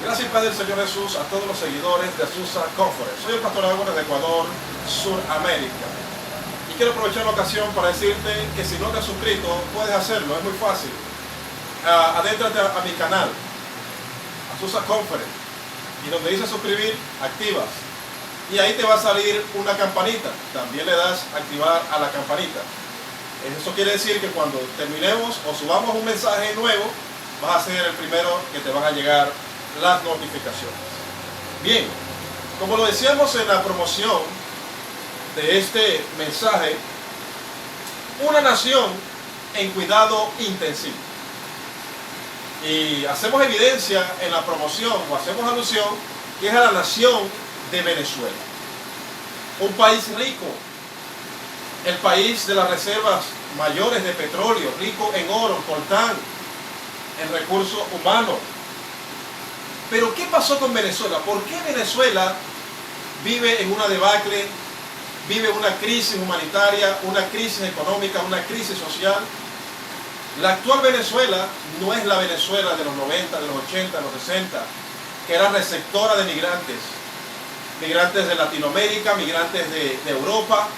Gracias, Padre del Señor Jesús, a todos los seguidores de Azusa Conference. Soy el pastor Álvarez de Ecuador, Suramérica. Y quiero aprovechar la ocasión para decirte que si no te has suscrito, puedes hacerlo, es muy fácil. Adéntrate a mi canal, Azusa Conference, y donde dice suscribir, activas. Y ahí te va a salir una campanita. También le das a activar a la campanita. Eso quiere decir que cuando terminemos o subamos un mensaje nuevo, vas a ser el primero que te van a llegar las notificaciones. Bien, como lo decíamos en la promoción de este mensaje, una nación en cuidado intensivo. Y hacemos evidencia en la promoción, o hacemos alusión, que es a la nación de Venezuela. Un país rico, el país de las reservas mayores de petróleo, rico en oro, coltán, en recursos humanos. Pero ¿qué pasó con Venezuela? ¿Por qué Venezuela vive en una debacle, vive una crisis humanitaria, una crisis económica, una crisis social? La actual Venezuela no es la Venezuela de los 90, de los 80, de los 60, que era receptora de migrantes. Migrantes de Latinoamérica, migrantes de Europa,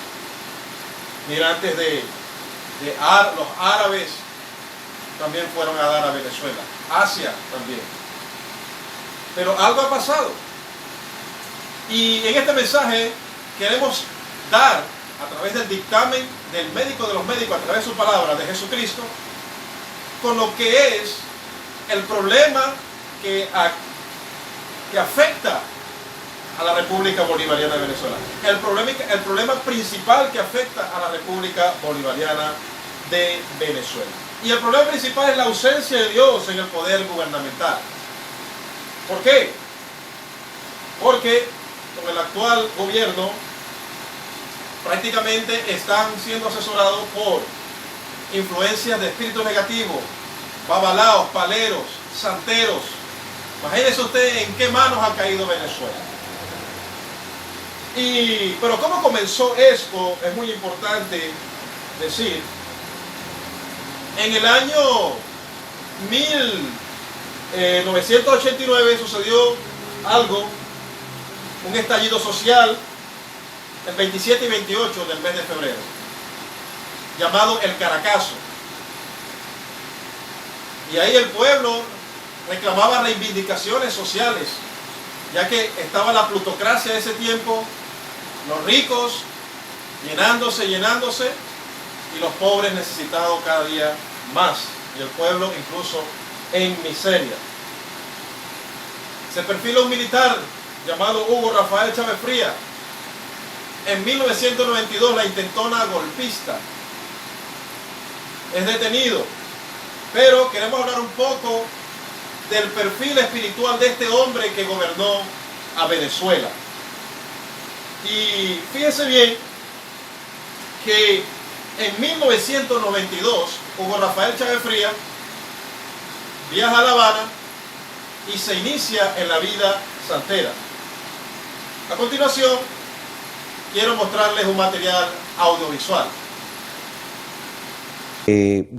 migrantes los árabes también fueron a dar a Venezuela, Asia también. Pero algo ha pasado. Y en este mensaje queremos dar, a través del dictamen del médico de los médicos, a través de su palabra, de Jesucristo, con lo que es el problema que afecta a la República Bolivariana de Venezuela. El problema principal que afecta a la República Bolivariana de Venezuela. Y el problema principal es la ausencia de Dios en el poder gubernamental. ¿Por qué? Porque con el actual gobierno prácticamente están siendo asesorados por influencias de espíritu negativo, babalaos, paleros, santeros. Imagínense usted en qué manos ha caído Venezuela. Pero ¿cómo comenzó esto? Es muy importante decir. En el año 1989 sucedió algo, un estallido social, el 27 y 28 del mes de febrero, llamado el Caracazo. Y ahí el pueblo reclamaba reivindicaciones sociales, ya que estaba la plutocracia de ese tiempo, los ricos llenándose, y los pobres necesitados cada día más, y el pueblo incluso en miseria. Se perfila un militar llamado Hugo Rafael Chávez Frías. En 1992 la intentona golpista es detenido. Pero queremos hablar un poco del perfil espiritual de este hombre que gobernó a Venezuela. Y fíjense bien que en 1992 Hugo Rafael Chávez Frías viaja a La Habana y se inicia en la vida santera. A continuación, quiero mostrarles un material audiovisual.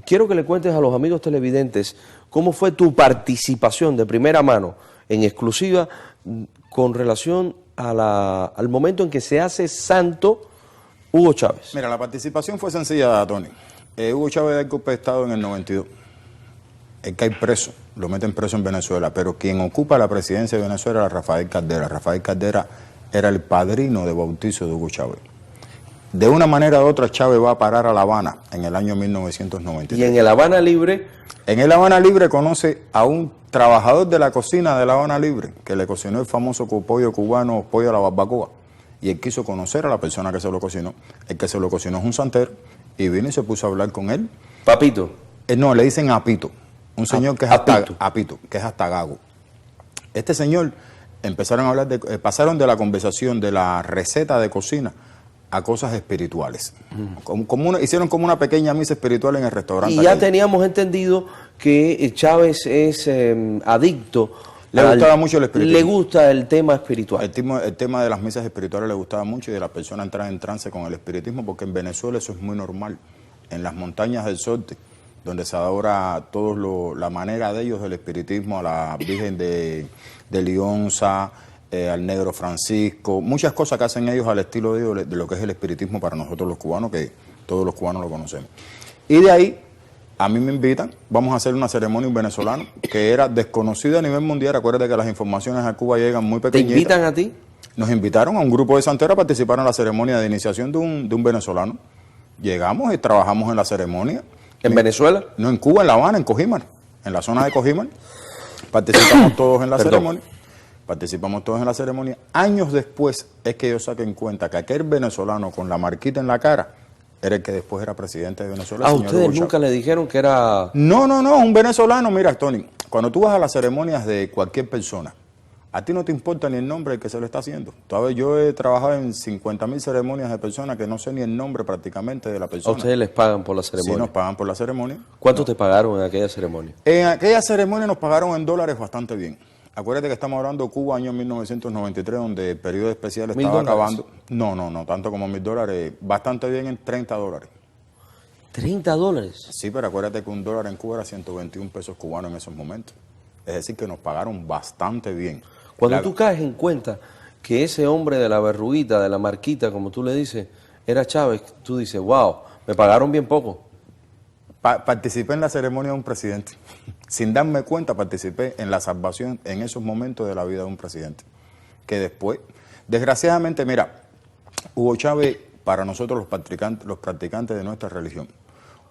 Quiero que le cuentes a los amigos televidentes cómo fue tu participación de primera mano, en exclusiva, con relación a al momento en que se hace santo Hugo Chávez. Mira, la participación fue sencilla, Tony. Hugo Chávez da el golpe de Estado en el 92. Él cae preso, lo meten preso en Venezuela, pero quien ocupa la presidencia de Venezuela era Rafael Caldera. Rafael Caldera era el padrino de bautizo de Hugo Chávez. De una manera u otra, Chávez va a parar a La Habana en el año 1993. Y en el Habana Libre... En el Habana Libre conoce a un trabajador de la cocina de La Habana Libre, que le cocinó el famoso pollo cubano, pollo a la barbacoa. Y él quiso conocer a la persona que se lo cocinó. El que se lo cocinó es un santero, y vino y se puso a hablar con él. Papito. No, le dicen Apito. Un señor que es Apito, que es hasta gago. Este señor empezaron a hablar pasaron de la conversación de la receta de cocina a cosas espirituales. Hicieron como una pequeña misa espiritual en el restaurante. Y ya teníamos entendido que Chávez es adicto. Le gustaba mucho el espiritismo. Le gusta el tema espiritual. El tema de las misas espirituales le gustaba mucho, y de la persona entrar en trance con el espiritismo, porque en Venezuela eso es muy normal. En las montañas del norte donde se adora la manera de ellos del espiritismo, a la Virgen de Lionza, al Negro Francisco, muchas cosas que hacen ellos al estilo de ellos, de lo que es el espiritismo para nosotros los cubanos, que todos los cubanos lo conocemos. Y de ahí, a mí me invitan, vamos a hacer una ceremonia un venezolano, que era desconocida a nivel mundial. Acuérdate que las informaciones a Cuba llegan muy ¿Te pequeñitas. invitan a ti? Nos invitaron a un grupo de santeros a participar en la ceremonia de iniciación de un venezolano. Llegamos y trabajamos en la ceremonia. ¿En Venezuela? No, en Cuba, en La Habana, en Cojímar, en la zona de Cojímar. Participamos todos en la ceremonia. Participamos todos en la ceremonia. Años después es que yo saqué en cuenta que aquel venezolano con la marquita en la cara era el que después era presidente de Venezuela. ¿A ustedes nunca le dijeron que era...? No, un venezolano. Mira, Tony, cuando tú vas a las ceremonias de cualquier persona, a ti no te importa ni el nombre del que se lo está haciendo. Todavía yo he trabajado en 50.000 ceremonias de personas que no sé ni el nombre prácticamente de la persona. ¿A ustedes les pagan por la ceremonia? Sí, nos pagan por la ceremonia. ¿Cuánto te pagaron en aquella ceremonia? En aquella ceremonia nos pagaron en dólares bastante bien. Acuérdate que estamos hablando de Cuba, año 1993, donde el periodo especial estaba acabando. No tanto como $1.000, bastante bien en $30. ¿$30? Sí, pero acuérdate que un dólar en Cuba era 121 pesos cubanos en esos momentos. Es decir, que nos pagaron bastante bien. Cuando tú caes en cuenta que ese hombre de la verruguita, de la marquita, como tú le dices, era Chávez, tú dices, wow, me pagaron bien poco. Participé en la ceremonia de un presidente. Sin darme cuenta, participé en la salvación en esos momentos de la vida de un presidente. Que después, desgraciadamente, mira, Hugo Chávez, para nosotros los practicantes de nuestra religión,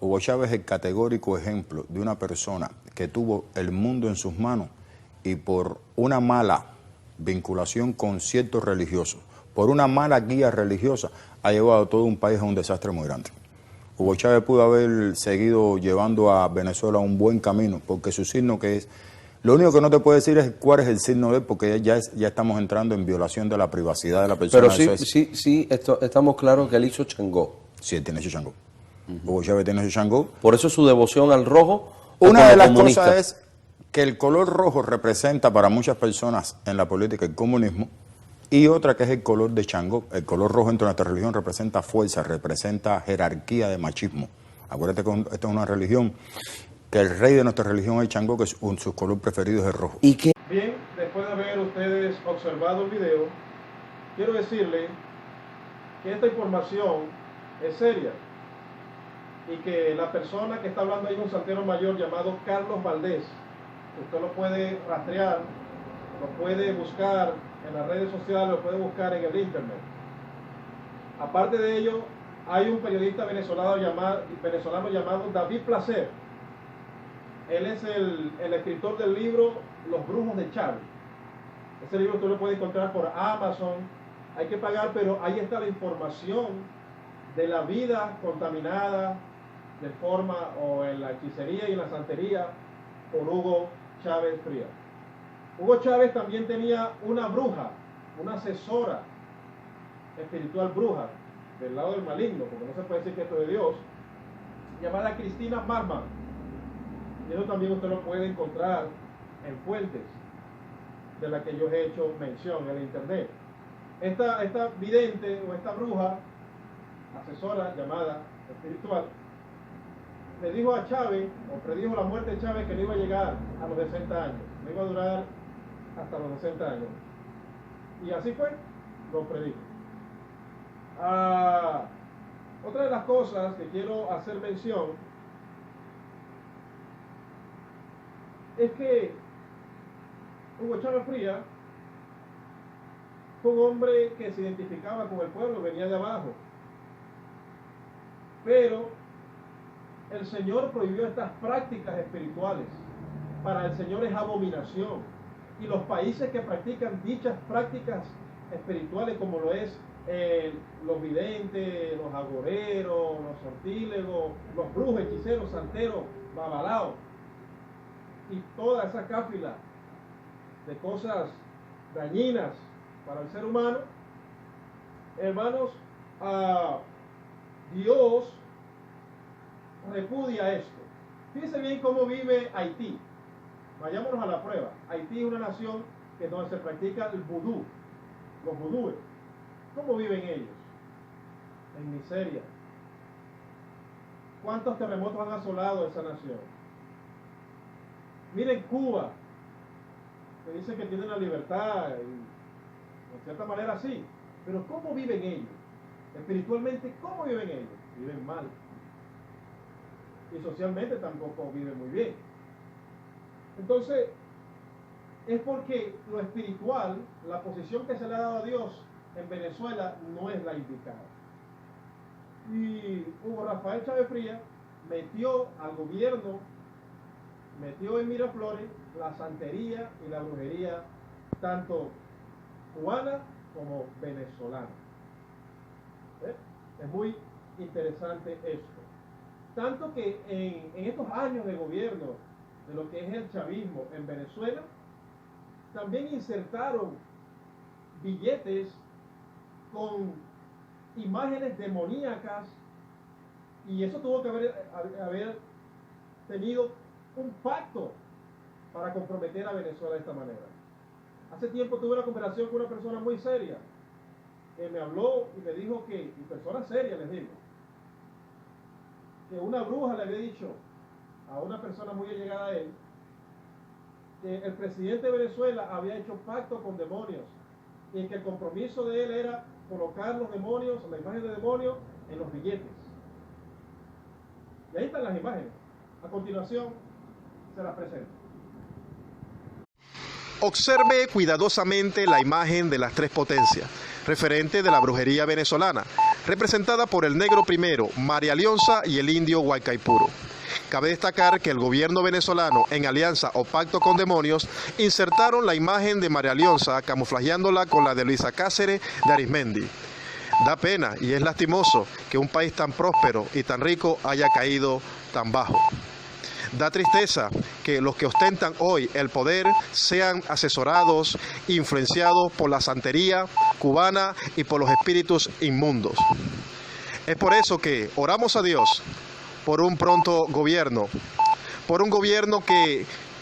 Hugo Chávez es el categórico ejemplo de una persona que tuvo el mundo en sus manos y por una mala vinculación con ciertos religiosos, por una mala guía religiosa, ha llevado a todo un país a un desastre muy grande. Hugo Chávez pudo haber seguido llevando a Venezuela a un buen camino, porque su signo que es... Lo único que no te puedo decir es cuál es el signo de él, porque ya estamos entrando en violación de la privacidad de la persona. Pero sí, estamos claros que él hizo Changó. Sí, él tiene su Changó. Hugo Chávez tiene su Changó. Por eso su devoción al rojo. Una de las cosas es que el color rojo representa para muchas personas en la política el comunismo, y otra que es el color de Changó. El color rojo entre nuestra religión representa fuerza, representa jerarquía de machismo. Acuérdate que esta es una religión que el rey de nuestra religión es Changó, que su color preferido es el rojo. ¿Y qué? Bien, después de haber ustedes observado el video, quiero decirle que esta información es seria y que la persona que está hablando ahí es un santero mayor llamado Carlos Valdés. Usted lo puede rastrear, lo puede buscar en las redes sociales, lo puede buscar en el internet. Aparte de ello, hay un periodista venezolano llamado David Placer. Él es el escritor del libro Los Brujos de Chávez. Ese libro tú lo puedes encontrar por Amazon. Hay que pagar, pero ahí está la información de la vida contaminada de forma o en la hechicería y en la santería por Hugo Chávez Frías. Hugo Chávez también tenía una bruja, una asesora espiritual bruja, del lado del maligno, porque no se puede decir que esto es de Dios, llamada Cristina Marman. Y eso también usted lo puede encontrar en fuentes de las que yo he hecho mención en el internet. Esta vidente o esta bruja, asesora llamada espiritual, le dijo a Chávez, o predijo la muerte de Chávez, que no iba a llegar a los 60 años, no iba a durar hasta los 60 años. Y así fue, lo predijo. Otra de las cosas que quiero hacer mención es que Hugo Chávez Frías fue un hombre que se identificaba con el pueblo, venía de abajo. Pero el Señor prohibió estas prácticas espirituales. Para el Señor es abominación. Y los países que practican dichas prácticas espirituales, como lo es los videntes, los agoreros, los sortílegos, los brujos, hechiceros, santeros, babalaos, y toda esa cáfila de cosas dañinas para el ser humano, hermanos, Dios repudia esto. Fíjense bien cómo vive Haití. Vayámonos a la prueba. Haití es una nación que donde se practica el vudú, los vudúes. ¿Cómo viven ellos? En miseria. ¿Cuántos terremotos han asolado esa nación? Miren Cuba, que dicen que tienen la libertad, y de cierta manera sí, pero ¿cómo viven ellos? Espiritualmente, ¿cómo viven ellos? Viven mal. Y socialmente tampoco viven muy bien. Entonces, es porque lo espiritual, la posición que se le ha dado a Dios en Venezuela no es la indicada. Y Hugo Rafael Chávez Frías metió al gobierno, metió en Miraflores la santería y la brujería, tanto cubana como venezolana. Es muy interesante esto. Tanto que en estos años de gobierno de lo que es el chavismo en Venezuela, también insertaron billetes con imágenes demoníacas, y eso tuvo que haber tenido un pacto para comprometer a Venezuela de esta manera. Hace tiempo tuve una conversación con una persona muy seria que me habló y me dijo que, y persona seria les digo, que una bruja le había dicho a una persona muy allegada a él que el presidente de Venezuela había hecho pacto con demonios y que el compromiso de él era colocar los demonios, la imagen de demonios, en los billetes. Y ahí están las imágenes. A continuación se las presento. Observe cuidadosamente la imagen de las tres potencias, referente de la brujería venezolana, representada por el negro primero, María Leonza, y el indio Guaycaipuro. Cabe destacar que el gobierno venezolano, en alianza o pacto con demonios, insertaron la imagen de María Leonza, camuflajeándola con la de Luisa Cáceres de Arismendi. Da pena y es lastimoso que un país tan próspero y tan rico haya caído tan bajo. Da tristeza que los que ostentan hoy el poder sean asesorados, influenciados por la santería cubana y por los espíritus inmundos. Es por eso que oramos a Dios por un pronto gobierno, por un gobierno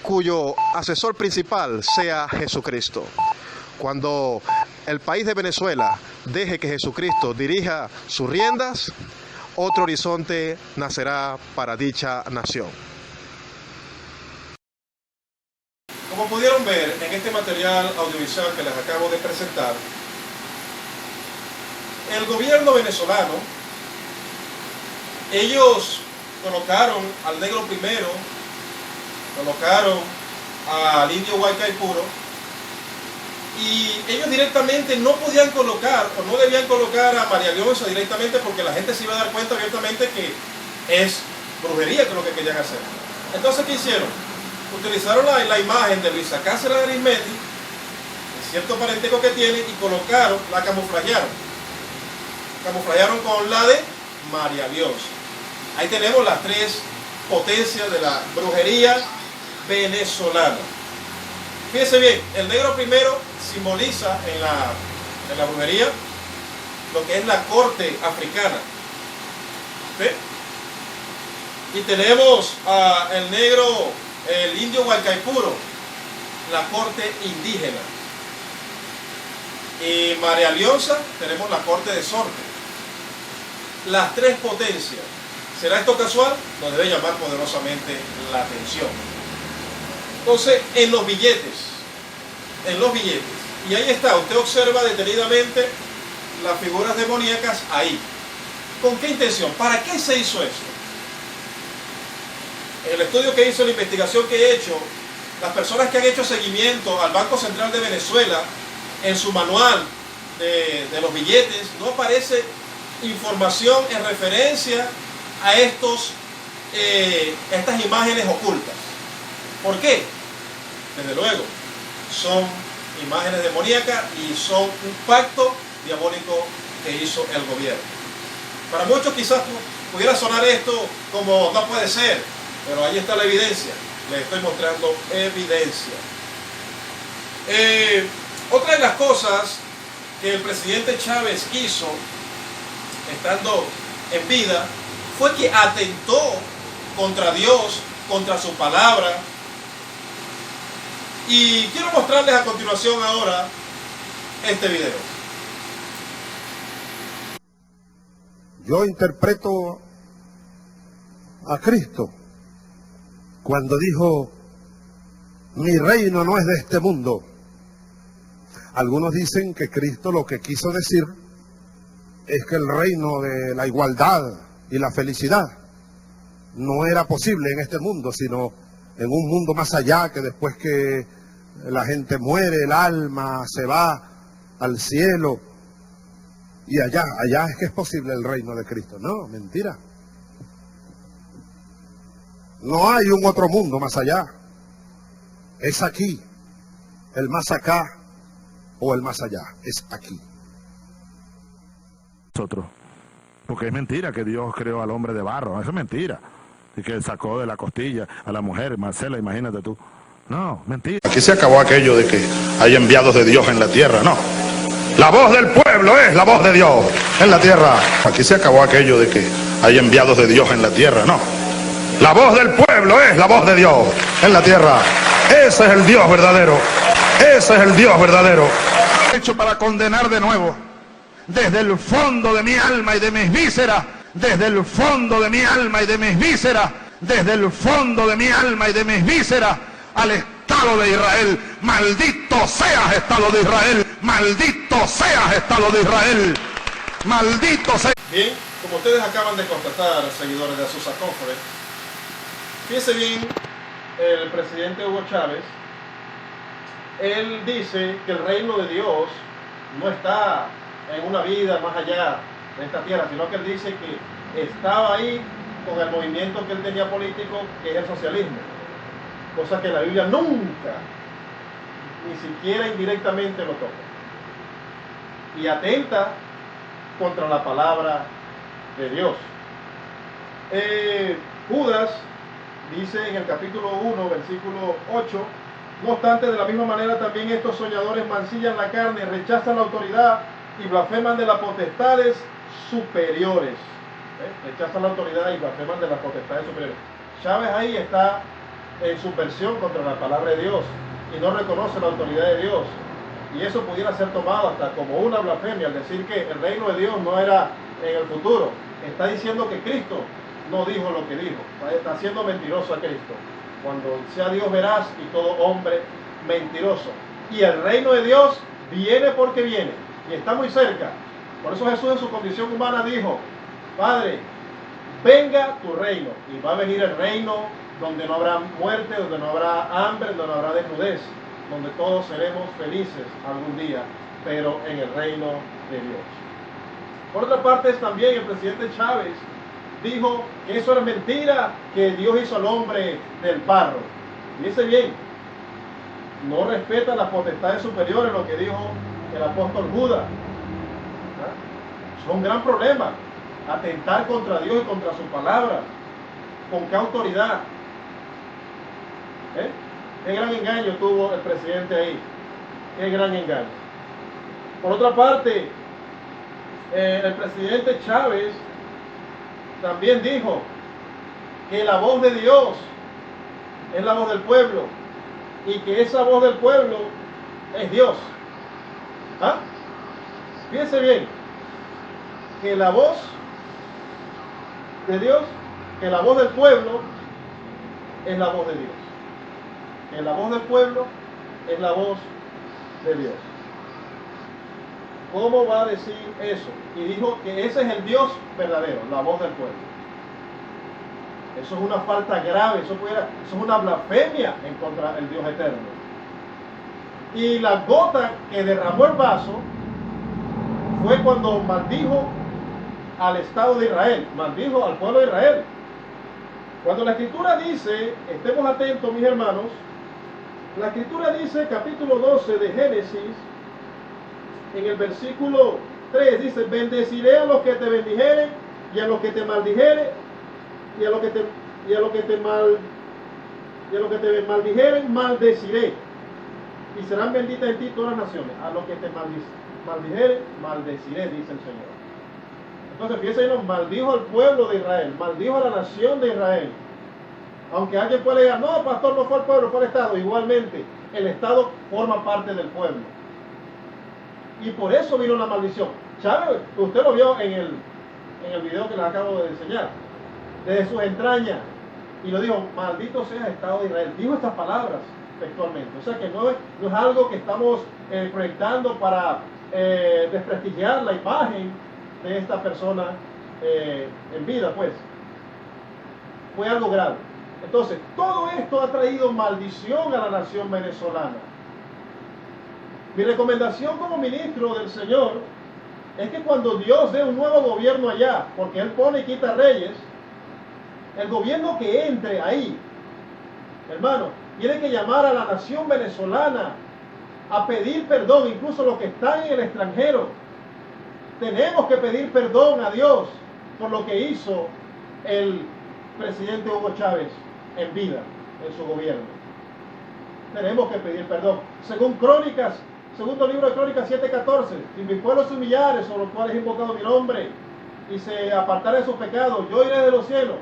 cuyo asesor principal sea Jesucristo. Cuando el país de Venezuela deje que Jesucristo dirija sus riendas, otro horizonte nacerá para dicha nación. Como pudieron ver en este material audiovisual que les acabo de presentar, el gobierno venezolano, ellos colocaron al negro primero, colocaron al indio Guaycaipuro, y ellos directamente no podían colocar o no debían colocar a María Leonza directamente, porque la gente se iba a dar cuenta abiertamente que es brujería, que es lo que querían hacer. Entonces, ¿qué hicieron? Utilizaron la imagen de Luisa Cáceres de Arismendi, el cierto parentesco que tiene, y colocaron, la camuflajearon con la de María Leonza. Ahí tenemos las tres potencias de la brujería venezolana. Fíjense bien, el negro primero simboliza en la brujería lo que es la corte africana. ¿Sí? Y tenemos el negro, el indio Guaycaipuro, la corte indígena. Y María Leonza tenemos la corte de Sorte. Las tres potencias. ¿Será esto casual? Nos debe llamar poderosamente la atención. Entonces, en los billetes, y ahí está, usted observa detenidamente las figuras demoníacas ahí. ¿Con qué intención? ¿Para qué se hizo eso? El estudio que hizo, la investigación que he hecho, las personas que han hecho seguimiento al Banco Central de Venezuela, en su manual de los billetes, no aparece información en referencia a estas imágenes ocultas. ¿Por qué? Desde luego, son imágenes demoníacas y son un pacto diabólico que hizo el gobierno. Para muchos quizás pudiera sonar esto como no puede ser, pero ahí está la evidencia. Les estoy mostrando evidencia. Otra de las cosas que el presidente Chávez hizo, estando en vida, fue que atentó contra Dios, contra su palabra. Y quiero mostrarles a continuación ahora este video. Yo interpreto a Cristo cuando dijo: mi reino no es de este mundo. Algunos dicen que Cristo lo que quiso decir es que el reino de la igualdad y la felicidad no era posible en este mundo, sino en un mundo más allá, que después que la gente muere, el alma se va al cielo, y allá es que es posible el reino de Cristo. No, mentira. No hay un otro mundo más allá. Es aquí. El más acá o el más allá. Es aquí. Nosotros. Porque es mentira que Dios creó al hombre de barro. Eso es mentira. Y que sacó de la costilla a la mujer, Marcela, imagínate tú. No, mentira. Aquí se acabó aquello de que hay enviados de Dios en la tierra, no. La voz del pueblo es la voz de Dios en la tierra. Aquí se acabó aquello de que hay enviados de Dios en la tierra, no. La voz del pueblo es la voz de Dios en la tierra. Ese es el Dios verdadero. Ese es el Dios verdadero. Hecho para condenar de nuevo, desde el fondo de mi alma y de mis vísceras, desde el fondo de mi alma y de mis vísceras, desde el fondo de mi alma y de mis vísceras, al Estado de Israel. Maldito seas, Estado de Israel. Maldito seas, Estado de Israel. Maldito seas. Bien, como ustedes acaban de constatar, seguidores de Azusa Conference, fíjense bien, el presidente Hugo Chávez, él dice que el reino de Dios no está en una vida más allá de esta tierra, sino que él dice que estaba ahí con el movimiento que él tenía político, que es el socialismo, cosa que la Biblia nunca, ni siquiera indirectamente lo toca, y atenta contra la palabra de Dios. Judas dice en el capítulo 1, versículo 8: no obstante, de la misma manera también estos soñadores mancillan la carne, rechazan la autoridad y blasfeman de las potestades superiores. Rechazan la autoridad y blasfeman de las potestades superiores. Chávez ahí está en subversión contra la palabra de Dios y no reconoce la autoridad de Dios. Y eso pudiera ser tomado hasta como una blasfemia, al decir que el reino de Dios no era en el futuro. Está diciendo que Cristo no dijo lo que dijo. Está haciendo mentiroso a Cristo. Cuando sea Dios veraz y todo hombre mentiroso. Y el reino de Dios viene porque viene. Y está muy cerca. Por eso Jesús en su condición humana dijo: Padre, venga tu reino. Y va a venir el reino donde no habrá muerte, donde no habrá hambre, donde no habrá desnudez, donde todos seremos felices algún día, pero en el reino de Dios. Por otra parte, también el presidente Chávez dijo que eso era mentira, que Dios hizo al hombre del barro. Fíjese bien, no respeta las potestades superiores, lo que dijo el apóstol Judas. Es un gran problema, atentar contra Dios y contra su palabra. ¿Con qué autoridad? Qué gran engaño tuvo el presidente ahí. Qué gran engaño. Por otra parte, el presidente Chávez también dijo que la voz de Dios es la voz del pueblo y que esa voz del pueblo es Dios. Fíjense bien, que la voz de Dios, que la voz del pueblo es la voz de Dios. Que la voz del pueblo es la voz de Dios. ¿Cómo va a decir eso? Y dijo que ese es el Dios verdadero, la voz del pueblo. Eso es una falta grave, eso es una blasfemia en contra del Dios eterno. Y la gota que derramó el vaso fue cuando maldijo al Estado de Israel, maldijo al pueblo de Israel. Cuando la Escritura dice, estemos atentos mis hermanos, la Escritura dice, capítulo 12 de Génesis, en el versículo 3, dice: bendeciré a los que te bendijeren y a los que te maldijeren, y a los que te maldijeren maldeciré, y serán benditas en ti todas las naciones. A los que te maldijeren maldeciré, dice el Señor. Entonces fíjense, nos maldijo al pueblo de Israel, maldijo a la nación de Israel. Aunque alguien pueda decir: no, pastor, no fue el pueblo, fue el Estado. Igualmente, el Estado forma parte del pueblo. Y por eso vino la maldición. Chávez, usted lo vio en el video que les acabo de enseñar. desde sus entrañas. Y lo dijo, maldito sea el Estado de Israel. Dijo estas palabras textualmente. O sea que no es algo que estamos proyectando para desprestigiar la imagen de esta persona en vida, pues. Fue algo grave. Entonces, todo esto ha traído maldición a la nación venezolana. Mi recomendación como ministro del Señor es que cuando Dios dé un nuevo gobierno allá, porque Él pone y quita reyes, el gobierno que entre ahí, hermano, tiene que llamar a la nación venezolana a pedir perdón, incluso los que están en el extranjero. Tenemos que pedir perdón a Dios por lo que hizo el presidente Hugo Chávez en vida, en su gobierno. Tenemos que pedir perdón. Según Crónicas, segundo libro de Crónicas 7:14, si mi pueblo se humillare, sobre los cuales he invocado mi nombre, y se apartare de sus pecados, yo iré desde los cielos,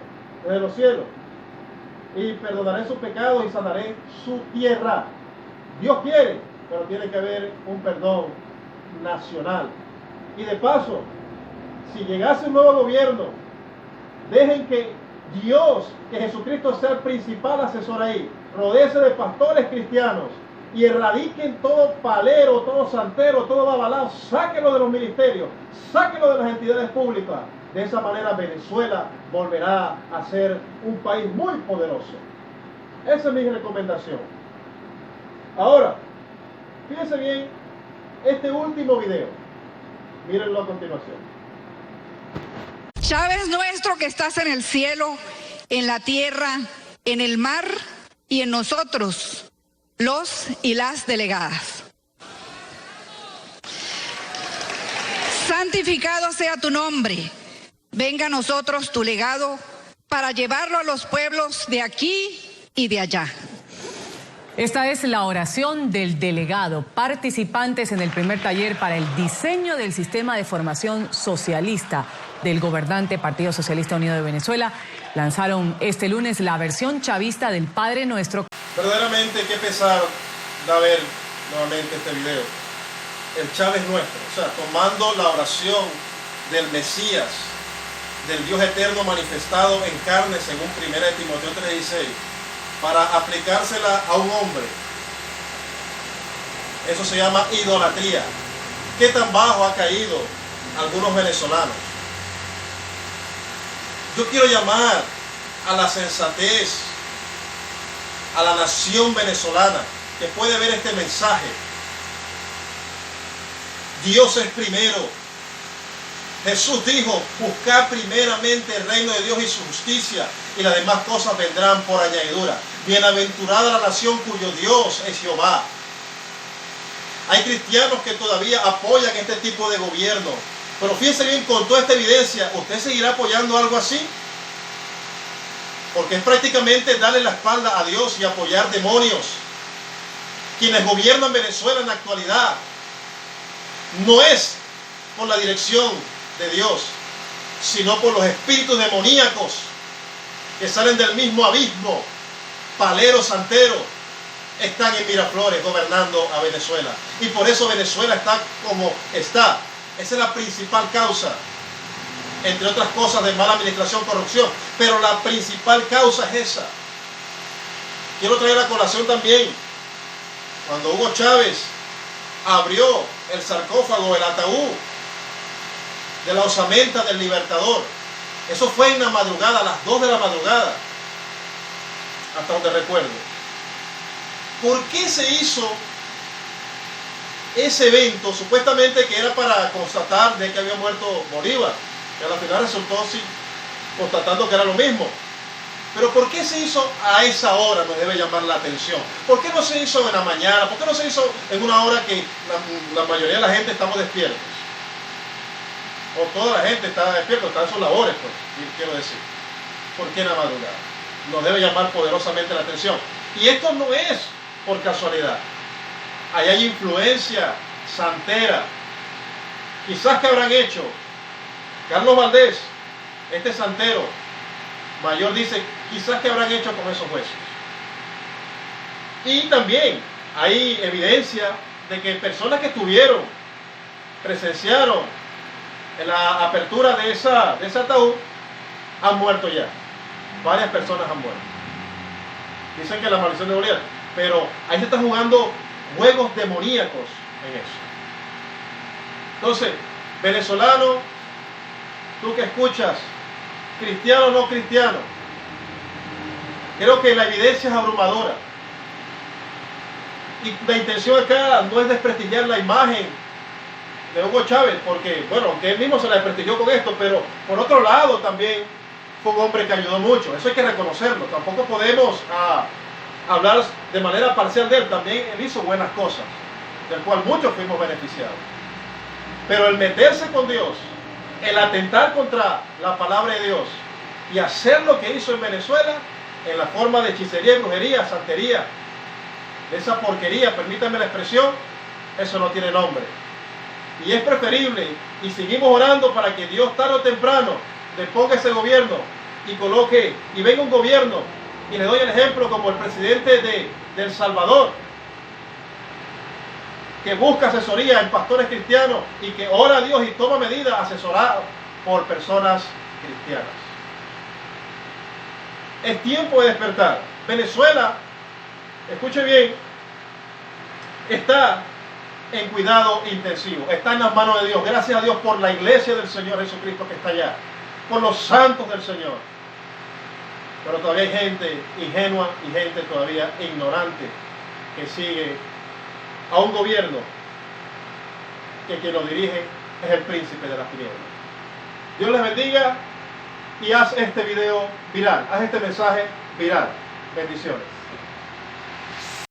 y perdonaré sus pecados y sanaré su tierra. Dios quiere, pero tiene que haber un perdón nacional. Y de paso, si llegase un nuevo gobierno, dejen que Dios, que Jesucristo sea el principal asesor ahí, rodéese de pastores cristianos y erradiquen todo palero, todo santero, todo babalao, sáquenlo de los ministerios, sáquenlo de las entidades públicas. De esa manera Venezuela volverá a ser un país muy poderoso. Esa es mi recomendación. Ahora, fíjense bien este último video. Mírenlo a continuación. Chávez nuestro que estás en el cielo, en la tierra, en el mar y en nosotros, los y las delegadas. Santificado sea tu nombre. Venga a nosotros tu legado para llevarlo a los pueblos de aquí y de allá. Esta es la oración del delegado. Participantes en el primer taller para el diseño del sistema de formación socialista del gobernante Partido Socialista Unido de Venezuela lanzaron este lunes la versión chavista del Padre Nuestro. Verdaderamente qué pesar da ver nuevamente este video. El Chávez nuestro, o sea, tomando la oración del Mesías, del Dios eterno manifestado en carne según 1 Timoteo 3:16, para aplicársela a un hombre. Eso se llama idolatría. ¿Qué tan bajo ha caído algunos venezolanos? Yo quiero llamar a la sensatez, a la nación venezolana que puede ver este mensaje. Dios es primero. Jesús dijo, buscad primeramente el reino de Dios y su justicia, y las demás cosas vendrán por añadidura. Bienaventurada la nación cuyo Dios es Jehová. Hay cristianos que todavía apoyan este tipo de gobierno. Pero fíjense bien, con toda esta evidencia, ¿usted seguirá apoyando algo así? Porque es prácticamente darle la espalda a Dios y apoyar demonios. Quienes gobiernan Venezuela en la actualidad no es por la dirección de Dios, sino por los espíritus demoníacos que salen del mismo abismo. Palero, santero, están en Miraflores gobernando a Venezuela. Y por eso Venezuela está como está. Esa es la principal causa, entre otras cosas, de mala administración, corrupción. Pero la principal causa es esa. Quiero traer a colación también, cuando Hugo Chávez abrió el sarcófago, el ataúd de la osamenta del Libertador. Eso fue en la madrugada, a las 2 de la madrugada, hasta donde recuerdo. ¿Por qué se hizo ese evento? Supuestamente que era para constatar de que había muerto Bolívar, que al final resultó sí, constatando que era lo mismo. Pero ¿por qué se hizo a esa hora? Nos debe llamar la atención. ¿Por qué no se hizo en la mañana? ¿Por qué no se hizo en una hora que la mayoría de la gente estamos despiertos? O toda la gente está despierta, está en sus labores, pues, quiero decir. ¿Por qué en la madrugada? Nos debe llamar poderosamente la atención. Y esto no es por casualidad. Ahí hay influencia santera. Quizás que habrán hecho Carlos Valdés, este santero mayor, dice, quizás que habrán hecho con esos huesos. Y también hay evidencia de que personas que estuvieron, presenciaron en la apertura de ese ataúd, han muerto ya. varias personas han muerto. Dicen que la maldición de Goliat, pero ahí se está jugando juegos demoníacos en eso. Entonces, venezolano, tú que escuchas, cristiano o no cristiano, creo que la evidencia es abrumadora. Y la intención acá no es desprestigiar la imagen de Hugo Chávez, porque, bueno, aunque él mismo se la desprestigió con esto, pero por otro lado también fue un hombre que ayudó mucho. Eso hay que reconocerlo. Tampoco podemos hablar de manera parcial de él. También él hizo buenas cosas, del cual muchos fuimos beneficiados. Pero el meterse con Dios, el atentar contra la palabra de Dios y hacer lo que hizo en Venezuela, en la forma de hechicería y brujería, santería, de esa porquería, permítanme la expresión, eso no tiene nombre. Y es preferible, y seguimos orando para que Dios tarde o temprano deponga ese gobierno y coloque, y venga un gobierno, y le doy el ejemplo como el presidente de El Salvador, que busca asesoría en pastores cristianos y que ora a Dios y toma medidas asesoradas por personas cristianas. Es tiempo de despertar. Venezuela, escuche bien, está en cuidado intensivo, está en las manos de Dios. Gracias a Dios por la iglesia del Señor Jesucristo que está allá, por los santos del Señor. Pero todavía hay gente ingenua y gente todavía ignorante que sigue a un gobierno que quien lo dirige es el príncipe de las tinieblas. Dios les bendiga y haz este video viral, haz este mensaje viral. Bendiciones.